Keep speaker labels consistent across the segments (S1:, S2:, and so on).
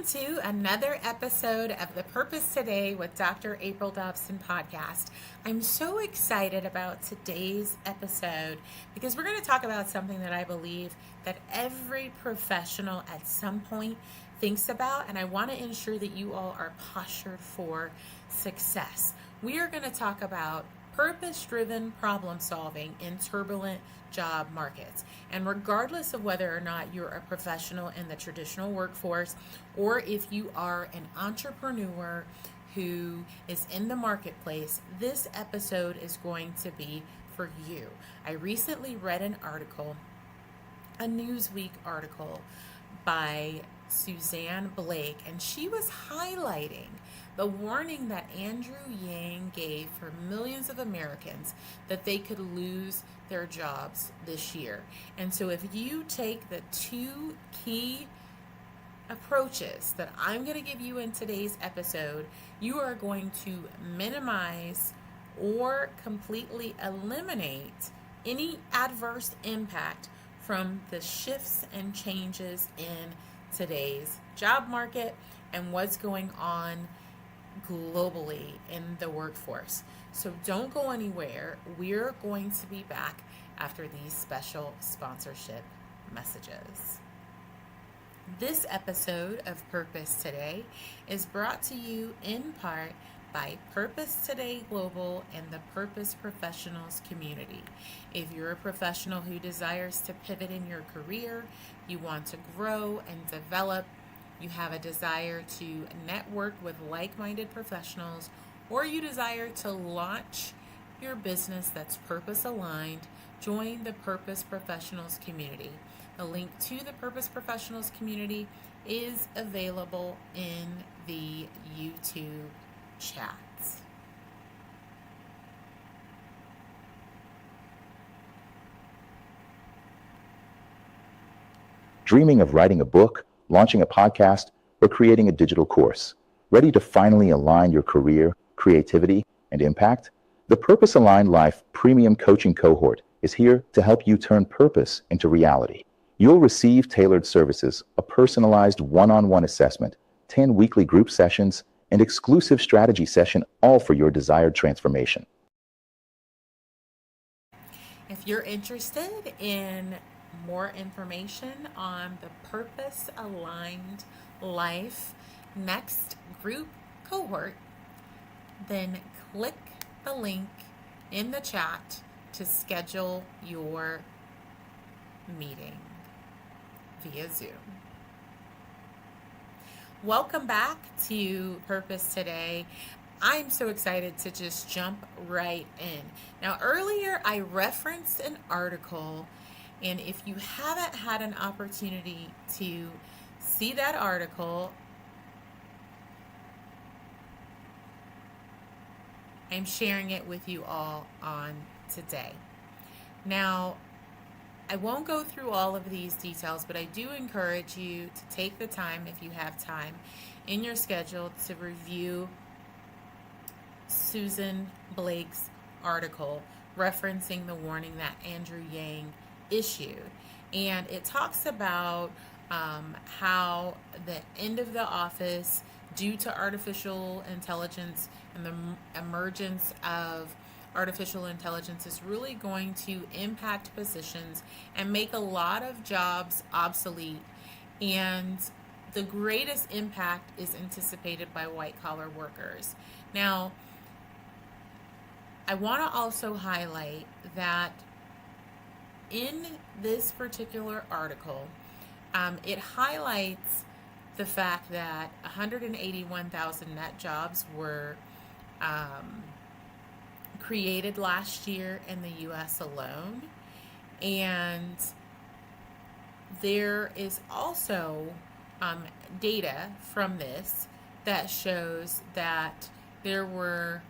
S1: Welcome to another episode of the Purpose Today with Dr. April Dobson podcast. I'm so excited about today's episode because we're going to talk about something that I believe that every professional at some point thinks about, and I want to ensure that you all are postured for success. We are going to talk about purpose-driven problem solving in turbulent job markets. And regardless of whether or not you're a professional in the traditional workforce or if you are an entrepreneur who is in the marketplace, this episode is going to be for you. I recently read an article, a Newsweek article by Suzanne Blake, and she was highlighting the warning that Andrew Yang gave for millions of Americans that they could lose their jobs this year. And so if you take the two key approaches that I'm going to give you in today's episode, you are going to minimize or completely eliminate any adverse impact from the shifts and changes in today's job market and what's going on globally in the workforce. So don't go anywhere. We're going to be back after these special sponsorship messages. This episode of Purpose Today is brought to you in part by Purpose Today Global and the Purpose Professionals community. If you're a professional who desires to pivot in your career, you want to grow and develop, you have a desire to network with like-minded professionals, or you desire to launch your business that's purpose-aligned, join the Purpose Professionals community. The link to the Purpose Professionals community is available in the YouTube chats.
S2: Dreaming of writing a book, launching a podcast, or creating a digital course? Ready to finally align your career, creativity, and impact? The Purpose Aligned Life Premium Coaching Cohort is here to help you turn purpose into reality. You'll receive tailored services, a personalized one-on-one assessment, 10 weekly group sessions, and exclusive strategy session, all for your desired transformation.
S1: If you're interested in more information on the Purpose Aligned Life Next Group Cohort, then click the link in the chat to schedule your meeting via Zoom. Welcome back to Purpose Today. I'm so excited to just jump right in. Now, earlier I referenced an article, and if you haven't had an opportunity to see that article, I'm sharing it with you all on today. Now, I won't go through all of these details, but I do encourage you to take the time, if you have time in your schedule, to review Suzanne Blake's article referencing the warning that Andrew Yang issued. And it talks about how the end of the office, due to artificial intelligence and the emergence of artificial intelligence, is really going to impact positions and make a lot of jobs obsolete. And the greatest impact is anticipated by white-collar workers. Now, I want to also highlight that in this particular article, it highlights the fact that 181,000 net jobs were created last year in the U.S. alone. And there is also data from this that shows that there were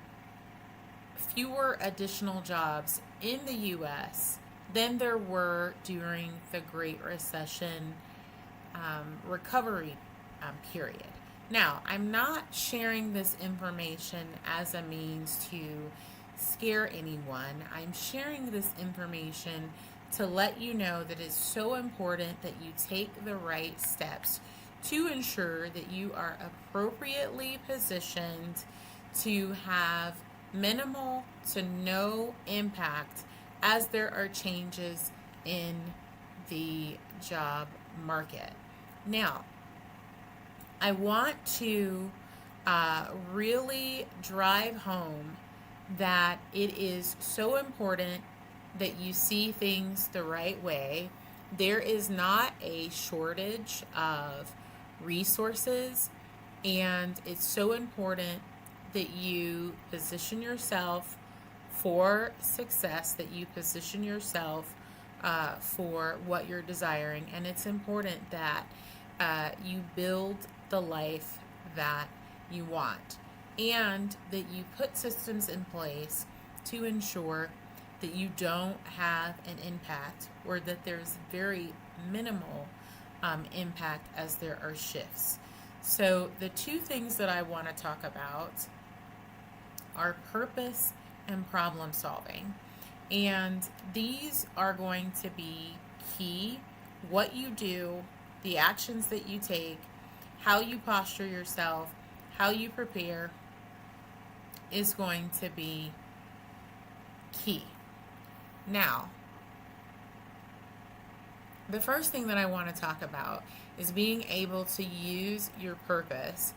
S1: fewer additional jobs in the U.S. than there were during the Great Recession recovery period. Now, I'm not sharing this information as a means to scare anyone. I'm sharing this information to let you know that it's so important that you take the right steps to ensure that you are appropriately positioned to have minimal to no impact as there are changes in the job market. Now, I want to really drive home that it is so important that you see things the right way. There is not a shortage of resources, and it's so important that you position yourself for success, that you position yourself for what you're desiring. And it's important that you build the life that you want, and that you put systems in place to ensure that you don't have an impact, or that there's very minimal impact as there are shifts. So the two things that I want to talk about are purpose and problem solving. And these are going to be key. What you do, the actions that you take, how you posture yourself, how you prepare is going to be key. Now, the first thing that I want to talk about is being able to use your purpose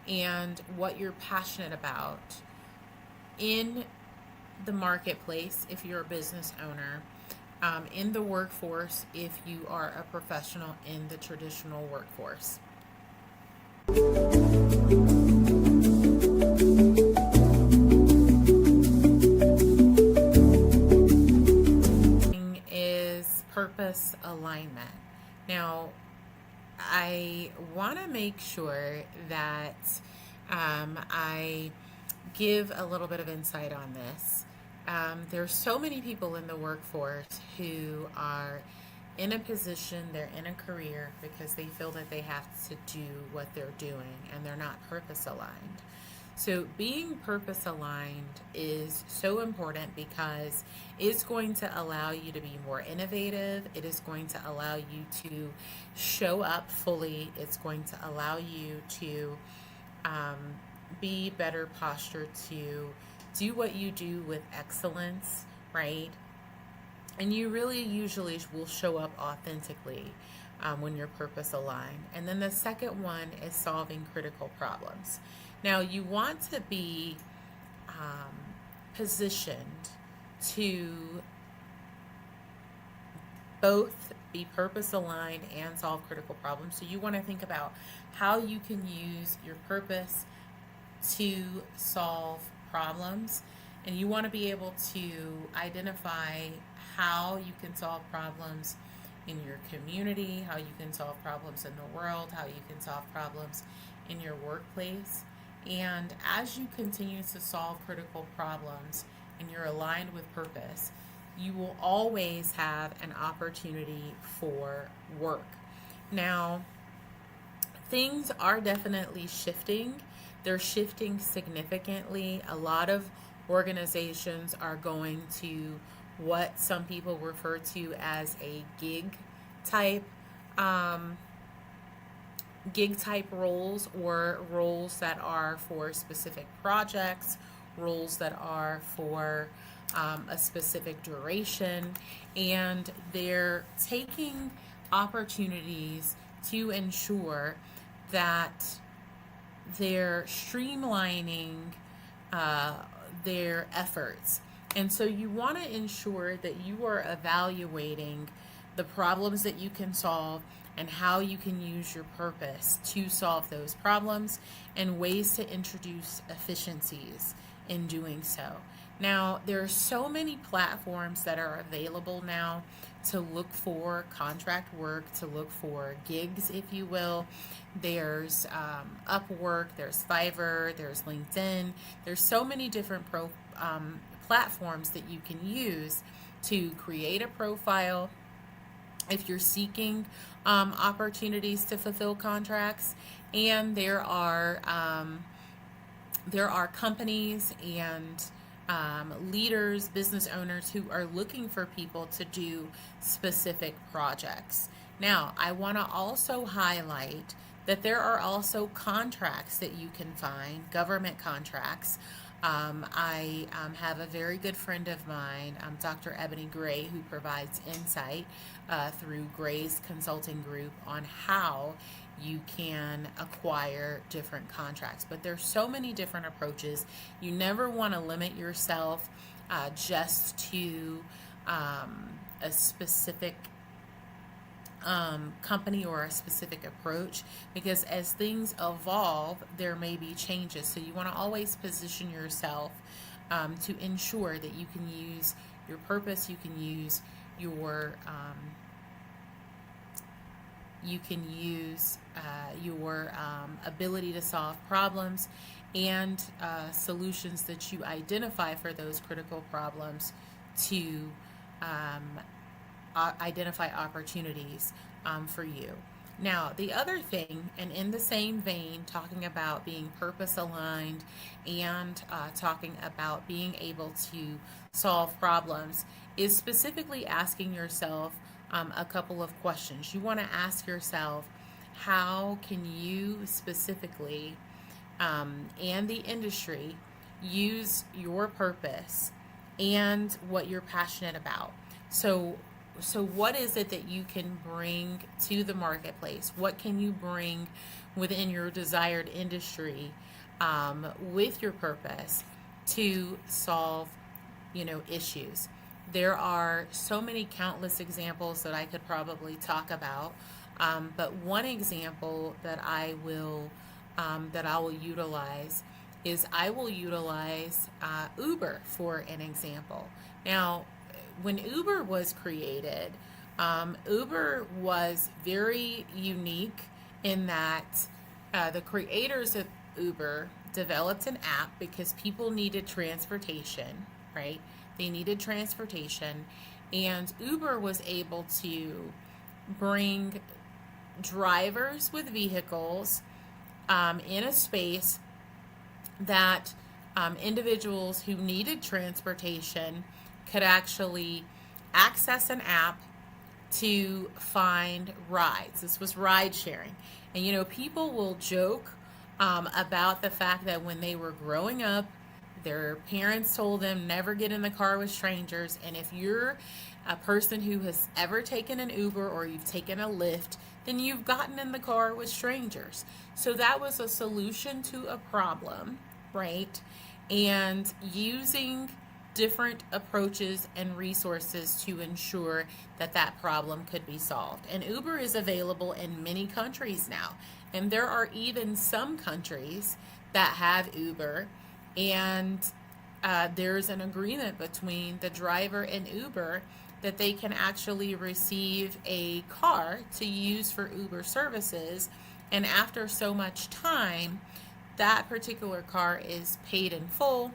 S1: and what you're passionate about in the marketplace if you're a business owner, in the workforce if you are a professional in the traditional workforce. Is purpose alignment. Now, I want to make sure that I give a little bit of insight on this. There's so many people in the workforce who are in a position, they're in a career because they feel that they have to do what they're doing and they're not purpose aligned. So being purpose aligned is so important because it's going to allow you to be more innovative. It is going to allow you to show up fully. It's going to allow you to be better postured to do what you do with excellence, right? And you really usually will show up authentically when you're purpose aligned. And then the second one is solving critical problems. Now, you want to be positioned to both be purpose aligned and solve critical problems. So you want to think about how you can use your purpose to solve problems, and you want to be able to identify how you can solve problems in your community, how you can solve problems in the world, how you can solve problems in your workplace. And as you continue to solve critical problems and you're aligned with purpose, you will always have an opportunity for work. Now, things are definitely shifting. They're shifting significantly. A lot of organizations are going to what some people refer to as a gig type roles, or roles that are for specific projects, roles that are for a specific duration, and they're taking opportunities to ensure that they're streamlining their efforts. And so you want to ensure that you are evaluating the problems that you can solve and how you can use your purpose to solve those problems, and ways to introduce efficiencies in doing so. Now, there are so many platforms that are available now to look for contract work, to look for gigs, if you will. There's Upwork, there's Fiverr, there's LinkedIn. There's so many different platforms that you can use to create a profile if you're seeking opportunities to fulfill contracts. And there are companies and leaders, business owners who are looking for people to do specific projects. Now, I want to also highlight that there are also contracts that you can find, government contracts. I have a very good friend of mine, Dr. Ebony Gray, who provides insight through Gray's Consulting Group on how you can acquire different contracts. But there's so many different approaches. You never want to limit yourself just to a specific company or a specific approach, because as things evolve, there may be changes. So you want to always position yourself to ensure that you can use your purpose, you can use your ability to solve problems and solutions that you identify for those critical problems to identify opportunities for you. Now, the other thing, and in the same vein, talking about being purpose aligned and talking about being able to solve problems, is specifically asking yourself a couple of questions. You want to ask yourself, how can you specifically and the industry use your purpose and what you're passionate about? So what is it that you can bring to the marketplace? What can you bring within your desired industry with your purpose to solve, issues? There are so many countless examples that I could probably talk about, but one example that I will utilize is I will utilize Uber for an example. Now, when Uber was created, Uber was very unique in that the creators of Uber developed an app because people needed transportation, right? They needed transportation, and Uber was able to bring drivers with vehicles in a space that individuals who needed transportation could actually access an app to find rides. This was ride sharing. And people will joke about the fact that when they were growing up, their parents told them never get in the car with strangers. And if you're a person who has ever taken an Uber or you've taken a Lyft, then you've gotten in the car with strangers. So that was a solution to a problem, right? And using different approaches and resources to ensure that that problem could be solved. And Uber is available in many countries now. And there are even some countries that have Uber, and there's an agreement between the driver and Uber that they can actually receive a car to use for Uber services. And after so much time, that particular car is paid in full,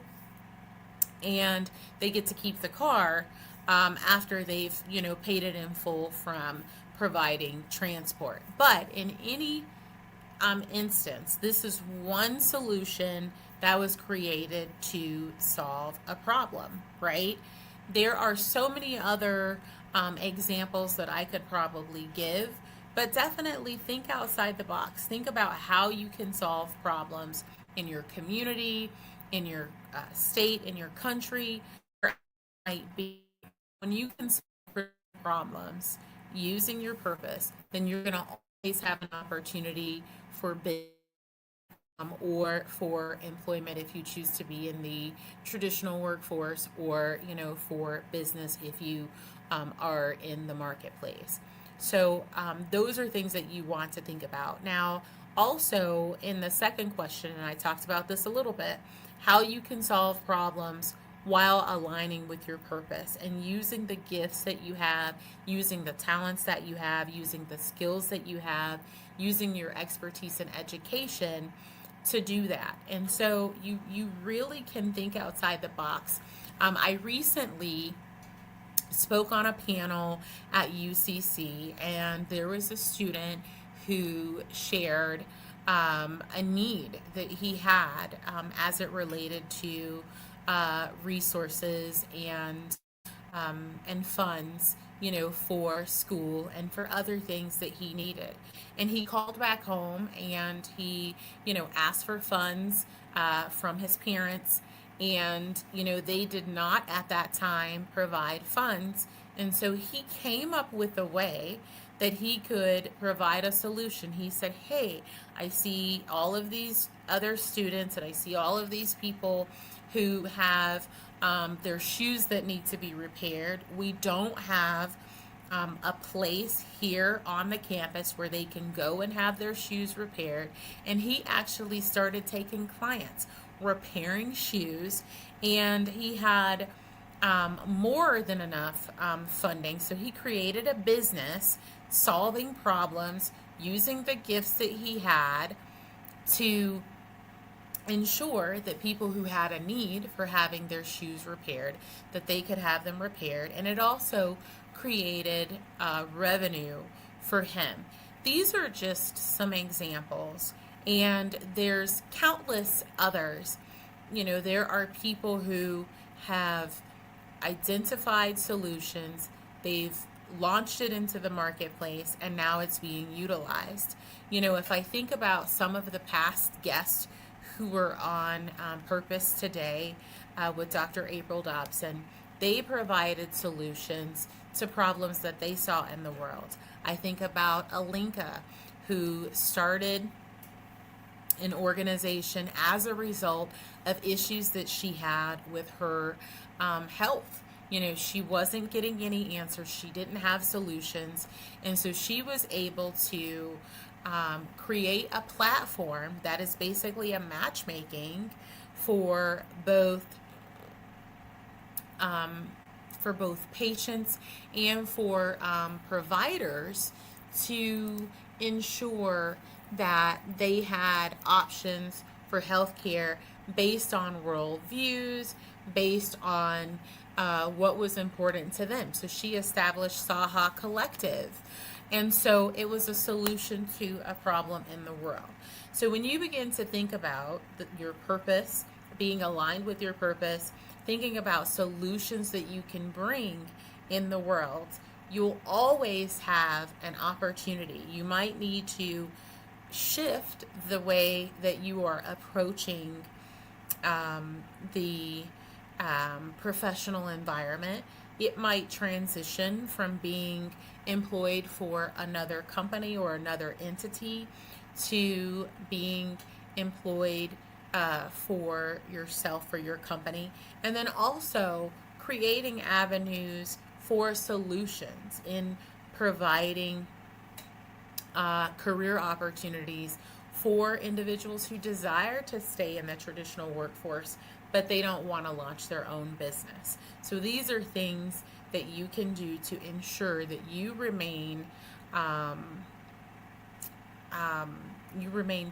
S1: and they get to keep the car after they've paid it in full from providing transport. But in any instance, this is one solution that was created to solve a problem, right? There are so many other examples that I could probably give, but definitely think outside the box. Think about how you can solve problems in your community, in your state, in your country, where it might be. When you can solve problems using your purpose, then you're going to always have an opportunity for business or for employment if you choose to be in the traditional workforce, or for business if you are in the marketplace. So those are things that you want to think about. Now, also in the second question, and I talked about this a little bit, how you can solve problems while aligning with your purpose and using the gifts that you have, using the talents that you have, using the skills that you have, using your expertise and education to do that. And so you really can think outside the box. I recently spoke on a panel at UCC, and there was a student who shared a need that he had as it related to resources and funds for school and for other things that he needed. And he called back home and he, asked for funds from his parents. And, they did not at that time provide funds. And so he came up with a way that he could provide a solution. He said, hey, I see all of these other students and I see all of these people who have their shoes that need to be repaired. We don't have a place here on the campus where they can go and have their shoes repaired. And he actually started taking clients, repairing shoes, and he had more than enough funding. So he created a business solving problems using the gifts that he had to ensure that people who had a need for having their shoes repaired, that they could have them repaired. And it also created revenue for him. These are just some examples, and there's countless others. There are people who have identified solutions, they've launched it into the marketplace, and now it's being utilized. If I think about some of the past guests who were on Purpose Today with Dr. April Dobson, they provided solutions to problems that they saw in the world. I think about Alinka, who started an organization as a result of issues that she had with her health. She wasn't getting any answers. She didn't have solutions. And so she was able to create a platform that is basically a matchmaking for both patients and for providers to ensure that they had options for healthcare based on worldviews, based on what was important to them. So she established Saha Collective. And so it was a solution to a problem in the world. So when you begin to think about your purpose, being aligned with your purpose, thinking about solutions that you can bring in the world, you'll always have an opportunity. You might need to shift the way that you are approaching the professional environment. It might transition from being employed for another company or another entity to being employed for yourself, for your company, and then also creating avenues for solutions in providing career opportunities for individuals who desire to stay in the traditional workforce, but they don't want to launch their own business. So these are things that you can do to ensure that you remain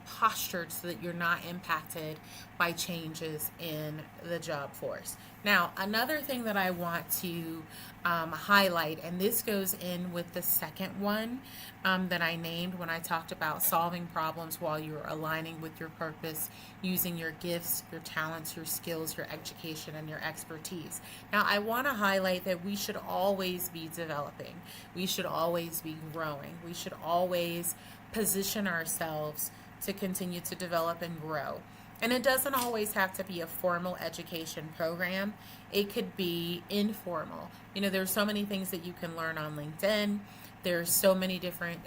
S1: postured so that you're not impacted by changes in the job force. Now, another thing that I want to highlight, and this goes in with the second one that I named when I talked about solving problems while you're aligning with your purpose, using your gifts, your talents, your skills, your education, and your expertise. Now, I want to highlight that we should always be developing. We should always be growing. We should always position ourselves to continue to develop and grow. And it doesn't always have to be a formal education program. It could be informal. There's so many things that you can learn on LinkedIn. There's so many different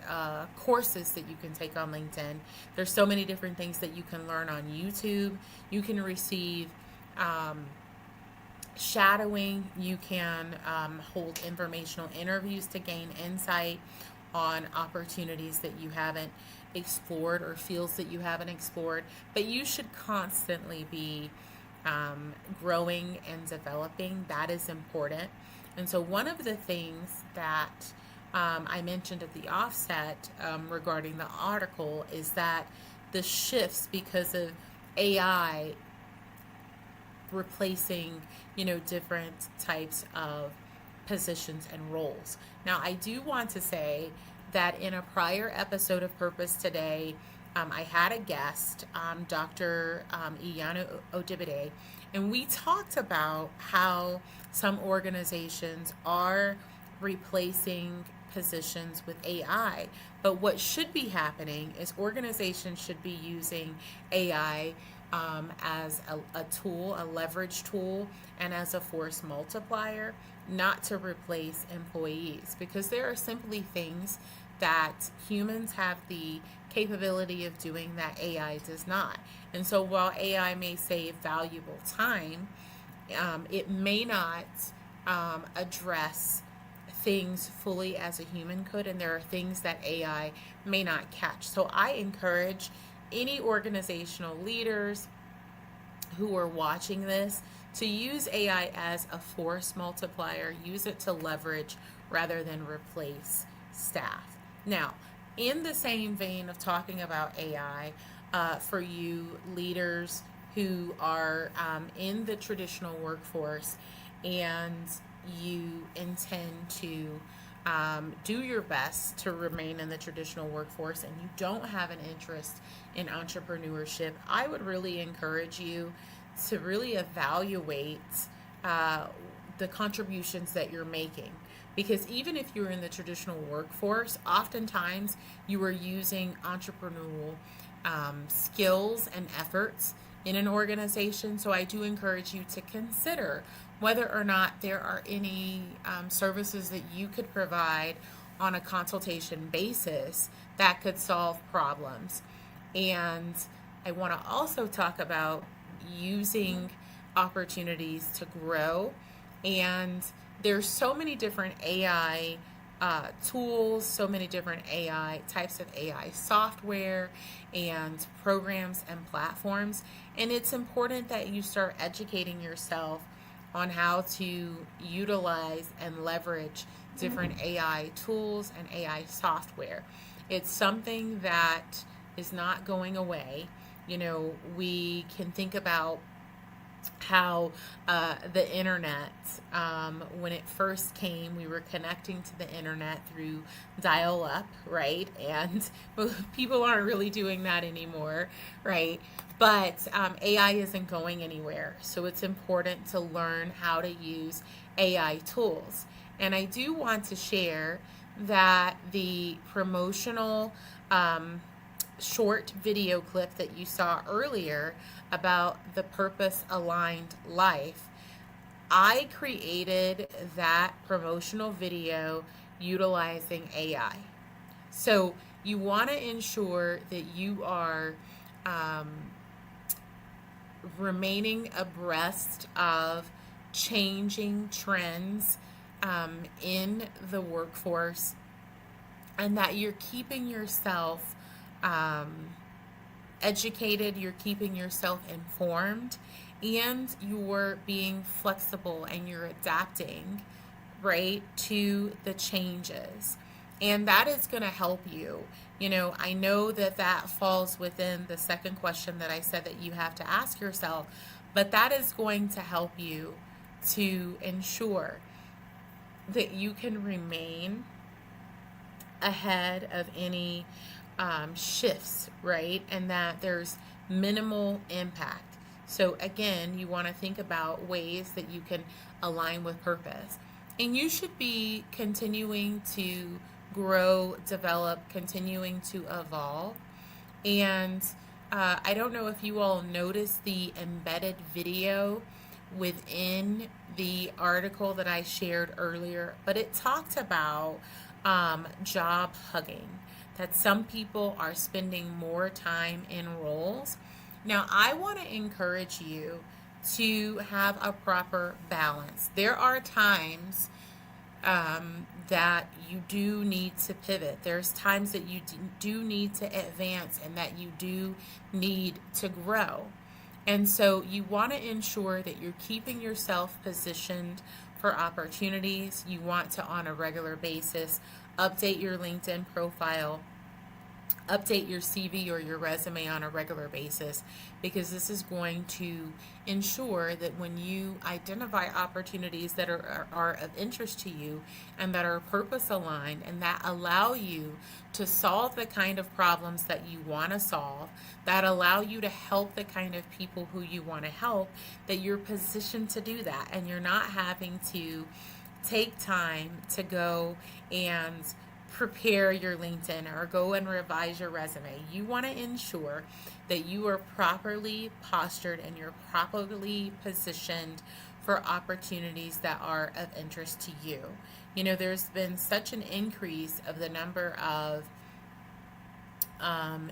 S1: courses that you can take on LinkedIn. There's so many different things that you can learn on YouTube. You can receive shadowing. You can hold informational interviews to gain insight on opportunities that you haven't explored or fields that you haven't explored. But you should constantly be growing and developing. That is important. And so one of the things that I mentioned at the offset regarding the article is that the shifts because of AI replacing, different types of positions and roles. Now, I do want to say that in a prior episode of Purpose Today, I had a guest, Dr. Iyanu Odibide, and we talked about how some organizations are replacing positions with AI. But what should be happening is organizations should be using AI as a tool, a leverage tool, and as a force multiplier, not to replace employees, because there are simply things that humans have the capability of doing that AI does not. And so while AI may save valuable time, it may not address things fully as a human could, and there are things that AI may not catch. So I encourage any organizational leaders who are watching this to use AI as a force multiplier, use it to leverage rather than replace staff. Now, in the same vein of talking about AI, for you leaders who are in the traditional workforce and you intend to do your best to remain in the traditional workforce and you don't have an interest in entrepreneurship, I would really encourage you to really evaluate the contributions that you're making. Because even if you're in the traditional workforce, oftentimes you are using entrepreneurial skills and efforts in an organization. So I do encourage you to consider whether or not there are any services that you could provide on a consultation basis that could solve problems. And I want to also talk about using opportunities to grow. And there's so many different AI tools, so many different AI types of AI software and programs and platforms. And it's important that you start educating yourself on how to utilize and leverage different AI tools and AI software. It's something that is not going away. You know, we can think about how the internet, when it first came, we were connecting to the internet through dial-up, right? And people aren't really doing that anymore, right? But AI isn't going anywhere, so it's important to learn how to use AI tools. And I do want to share that the promotional short video clip that you saw earlier about the purpose aligned life, I created that promotional video utilizing AI. So you want to ensure that you are remaining abreast of changing trends in the workforce, and that you're keeping yourself educated, you're keeping yourself informed, and you're being flexible and you're adapting, right, to the changes. And that is going to help you. You know, I know that that falls within the second question that I said that you have to ask yourself, but that is going to help you to ensure that you can remain ahead of any shifts, right? And that there's minimal impact. So again, you want to think about ways that you can align with purpose. And you should be continuing to grow, develop, continuing to evolve. And I don't know if you all noticed the embedded video within the article that I shared earlier, but it talked about job hugging, that some people are spending more time in roles. Now, I want to encourage you to have a proper balance. There are times that you do need to pivot. There's times that you do need to advance and that you do need to grow. And so you want to ensure that you're keeping yourself positioned for opportunities. You want to, on a regular basis, update your LinkedIn profile, update your CV or your resume on a regular basis, because this is going to ensure that when you identify opportunities that are of interest to you and that are purpose aligned and that allow you to solve the kind of problems that you want to solve, that allow you to help the kind of people who you want to help, that you're positioned to do that and you're not having to take time to go and prepare your LinkedIn or go and revise your resume. You want to ensure that you are properly postured and you're properly positioned for opportunities that are of interest to you. You know, there's been such an increase of the number of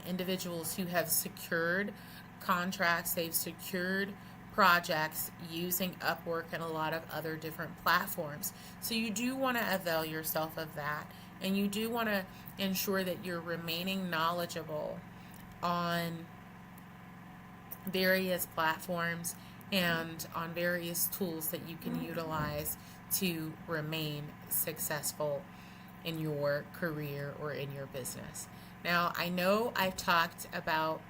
S1: individuals who have secured contracts, they've secured projects using Upwork and a lot of other different platforms. So you do want to avail yourself of that, and you do want to ensure that you're remaining knowledgeable on various platforms and on various tools that you can utilize to remain successful in your career or in your business. Now, I know I've talked about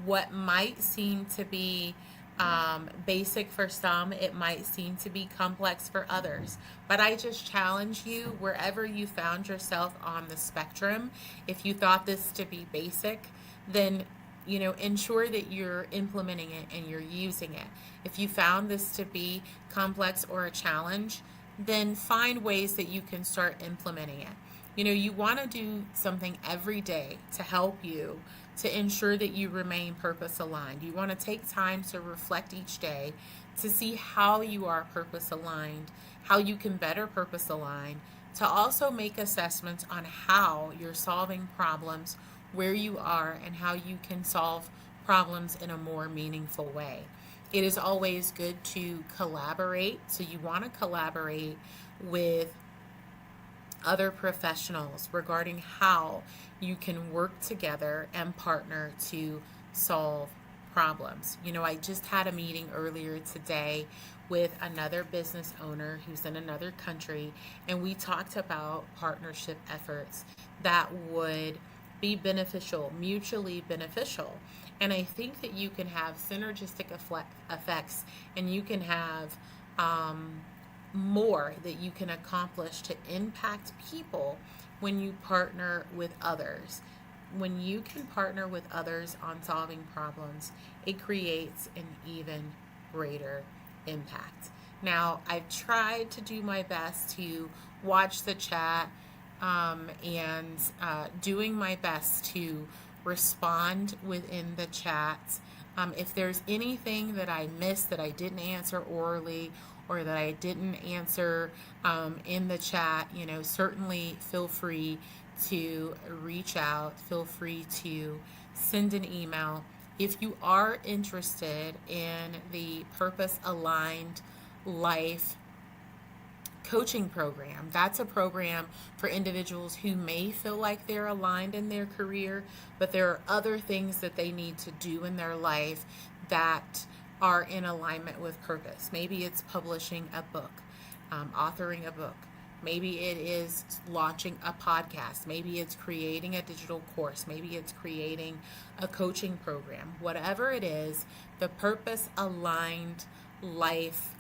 S1: what might seem to be basic for some, it might seem to be complex for others. But I just challenge you, wherever you found yourself on the spectrum, if you thought this to be basic, then ensure that you're implementing it and you're using it. If you found this to be complex or a challenge, then find ways that you can start implementing it. You want to do something every day to help you to ensure that you remain purpose aligned. You want to take time to reflect each day to see how you are purpose aligned, how you can better purpose align, to also make assessments on how you're solving problems where you are and how you can solve problems in a more meaningful way. It is always good to collaborate, so you want to collaborate with other professionals regarding how you can work together and partner to solve problems. I just had a meeting earlier today with another business owner who's in another country, and we talked about partnership efforts that would be beneficial, mutually beneficial. And I think that you can have synergistic effects, and you can have more that you can accomplish to impact people when you partner with others. When you can partner with others on solving problems, it creates an even greater impact. Now, I've tried to do my best to watch the chat and doing my best to respond within the chat. If there's anything that I missed that I didn't answer orally or that I didn't answer in the chat, certainly feel free to reach out. Feel free to send an email. If you are interested in the Purpose Aligned Life coaching program, that's a program for individuals who may feel like they're aligned in their career, but there are other things that they need to do in their life that are in alignment with purpose. Maybe it's publishing a book, authoring a book. Maybe it is launching a podcast. Maybe it's creating a digital course. Maybe it's creating a coaching program. Whatever it is, the Purpose Aligned Life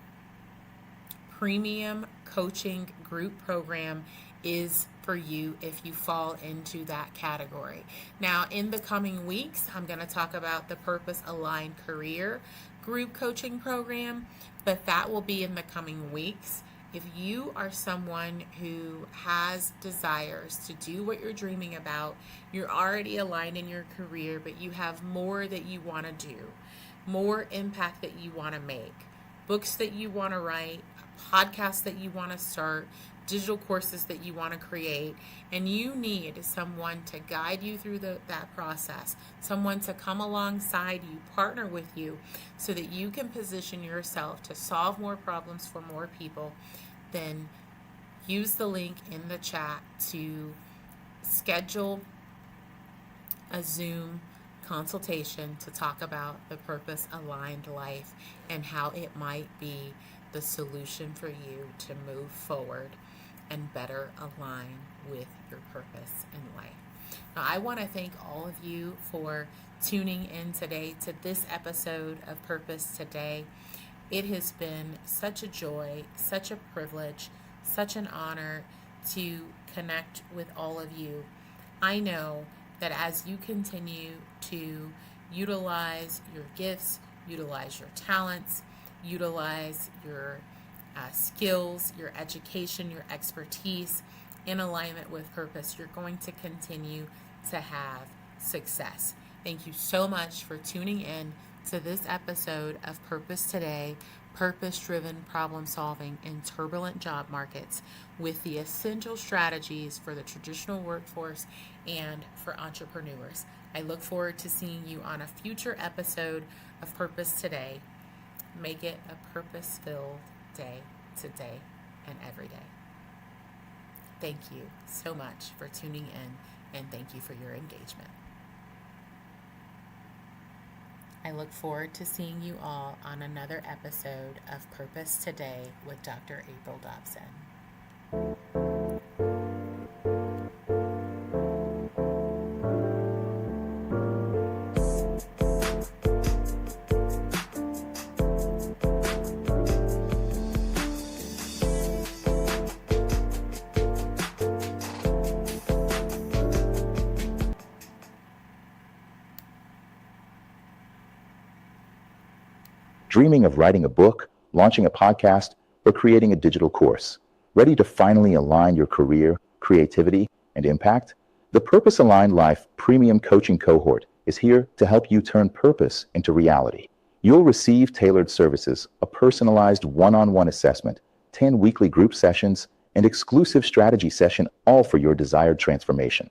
S1: Premium Coaching Group Program is for you if you fall into that category. Now, in the coming weeks, I'm going to talk about the Purpose Aligned Career Group Coaching Program, but that will be in the coming weeks. If you are someone who has desires to do what you're dreaming about, you're already aligned in your career, but you have more that you want to do, more impact that you want to make, books that you want to write, podcasts that you want to start, digital courses that you want to create, and you need someone to guide you through that process, someone to come alongside you, partner with you, so that you can position yourself to solve more problems for more people, then use the link in the chat to schedule a Zoom consultation to talk about the Purpose Aligned Life and how it might be the solution for you to move forward and better align with your purpose in life. Now, I want to thank all of you for tuning in today to this episode of Purpose Today. It has been such a joy, such a privilege, such an honor to connect with all of you. I know that as you continue to utilize your gifts, utilize your talents, utilize your skills, your education, your expertise in alignment with purpose, you're going to continue to have success. Thank you so much for tuning in to this episode of Purpose Today, purpose-driven problem solving in turbulent job markets with the essential strategies for the traditional workforce and for entrepreneurs. I look forward to seeing you on a future episode of Purpose Today. Make it a purpose-filled day today and every day. Thank you so much for tuning in, and thank you for your engagement. I look forward to seeing you all on another episode of Purpose Today with Dr. April Dobson.
S2: Dreaming of writing a book, launching a podcast, or creating a digital course? Ready to finally align your career, creativity, and impact? The Purpose Aligned Life Premium Coaching Cohort is here to help you turn purpose into reality. You'll receive tailored services, a personalized one-on-one assessment, 10 weekly group sessions, and exclusive strategy session, all for your desired transformation.